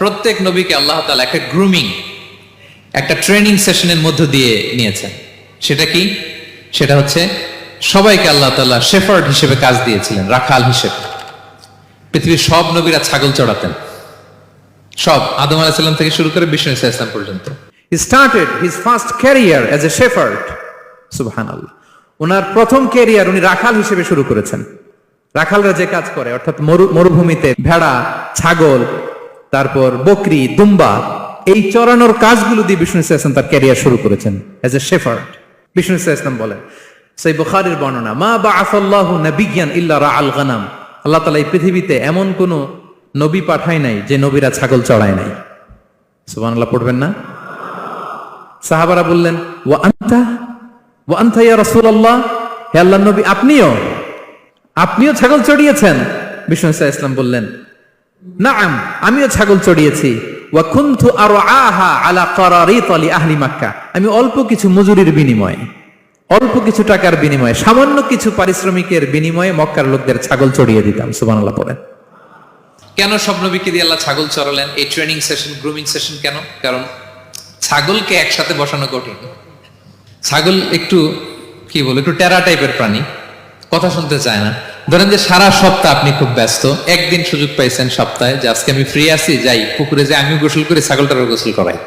প্রত্যেক নবীকে আল্লাহ তাআলা একটা গ্রুমিং, একটা ট্রেনিং সেশনের মধ্য দিয়ে নিয়েছেন। সেটা কি? সেটা হচ্ছে সবাইকে আল্লাহ তাআলা শেফার্ড হিসেবে কাজ দিয়েছিলেন, রাখাল হিসেবে। পৃথিবীর সব নবীরা ছাগল চড়াতেন, সব, আদম আলাইহিস সালাম থেকে শুরু করে বিষ্ণু ইসা ইসলাম পর্যন্ত। He started his first career as a shepherd. সুবহানাল্লাহ। ওনার প্রথম ক্যারিয়ার উনি রাখাল হিসেবে শুরু করেছেন। রাখালরা যে কাজ করে, অর্থাৎ মরুভূমিতে ভেড়া, ছাগল, তারপর বকরি, দুম্বা, এই চড়ানোর কাজগুলো দিয়ে বিষ্ণু ইসা ইসলাম তার ক্যারিয়ার শুরু করেছেন এজ এ শেফার্ড। বিষ্ণু ইসা ইসলাম বলেন, সেই বুখারীর বর্ণনা, মা বাআসাল্লাহু নাবিয়্যান ইল্লা রাআল গানাম। আল্লাহ তাআলা এই পৃথিবীতে এমন কোন নবী পাঠায় নাই যে নবীরা ছাগল চড়ায় নাই। সুবহানাল্লাহ পড়বেন না? সাহাবারা বললেন, ওয়া আনতা ইয়া রাসূলুল্লাহ, হে আল্লাহর নবী, আপনিও ছাগল চড়িয়েছেন? বিষ্ণু ইসা ইসলাম বললেন, নাআম, আমিও ছাগল চড়িয়েছি। ওয়া কুনতু আরআহা আলা কারারিত লি আহলি মক্কা। আমি অল্প কিছু মজুরির বিনিময়ে, অল্প কিছু টাকার বিনিময়ে, সামান্য কিছু পারিশ্রমিকের বিনিময়ে মক্কার লোকদের ছাগল চড়িয়ে দিতাম। সুবহানাল্লাহ পড়েন। কেন সব নবীকে দিয়ে আল্লাহ ছাগল চড়ালেন? এই ট্রেনিং সেশন, গ্রুমিং সেশন কেন? কারণ ছাগলকে একসাথে বসানো কঠিন। ছাগল একটু কি বলে, একটু টেরা টাইপের প্রাণী, কথা শুনতে চায় না। ধরেন যে সারা সপ্তাহ আপনি খুব ব্যস্ত, একদিন সুযোগ পাইছেন সপ্তাহে যে আজকে আমি ফ্রি আছি, যাই পুকুরে যাই, আমিও গোসল করি, ছাগলটারও গোসল করাই।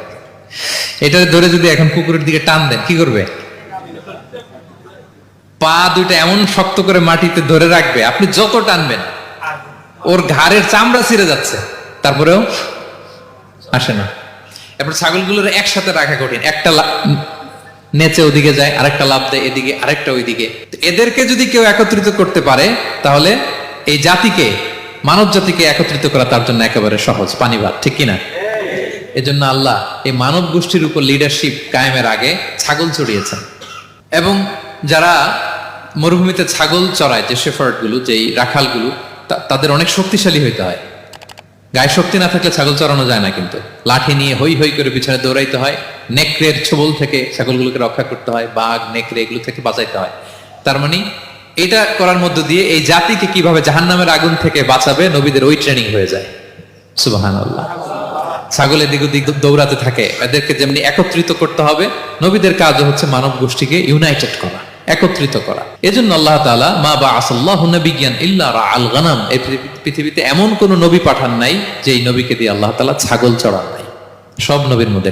এটা ধরে যদি এখন পুকুরের দিকে টান দেন, কি করবে? পা দুইটা এমন শক্ত করে মাটিতে ধরে রাখবে, আপনি যত টানবেন ওর ঘাড়ের চামড়া ছিঁড়ে যাচ্ছে, তারপরেও আসে না। এরপর ছাগলগুলোর একসাথে রাখা কঠিন, একটা নেচে ওদিকে যায়, আরেকটা লাফ দেয় এদিকে, আরেকটা ওইদিকে। এদেরকে যদি কেউ একত্রিত করতে পারে, তাহলে এই জাতিকে, মানব জাতিকে একত্রিত করা তার জন্য একেবারে সহজ, পানি ভাত, ঠিক কিনা? এজন্য আল্লাহ এই মানব গোষ্ঠীর উপর লিডারশিপ কায়েমের আগে ছাগল চড়িয়েছেন। এবং যারা মরুভূমিতে ছাগল চড়ায়, যে শেফার্ড গুলো, যেই রাখাল গুলো, তাদের অনেক শক্তিশালী হইতে হয়। গায়ে শক্তি না থাকলে ছাগল চড়ানো যায় না, কিন্তু লাঠি নিয়ে হই হই করে পিছনে দৌড়াইতে হয়, নেকড়ের ছোবল থেকে ছাগলগুলোকে রক্ষা করতে হয়, বাঘ, নেকড়ে এগুলো থেকে বাঁচাইতে হয়। তার মানে এটা করার মধ্য দিয়ে এই জাতিকে কিভাবে জাহান্নামের আগুন থেকে বাঁচাবে, নবীদের ওই ট্রেনিং হয়ে যায়। সুবহানাল্লাহ। ছাগল এদিক ওদিক দৌড়াতে থাকে, এদেরকে যেমনি একত্রিত করতে হবে, নবীদের কাজও হচ্ছে মানব গোষ্ঠীকে ইউনাইটেড করা, একত্রিত করা। এজন্য আল্লাহ তাআলা মা বাআসাল্লাহু নাবিয়্যান ইল্লা রাআল গানাম, এই পৃথিবীতে এমন কোন নবী পাঠান নাই যে এই নবীকে দিয়ে আল্লাহ তাআলা ছাগল চড়ান নাই। সব নবীর মধ্যে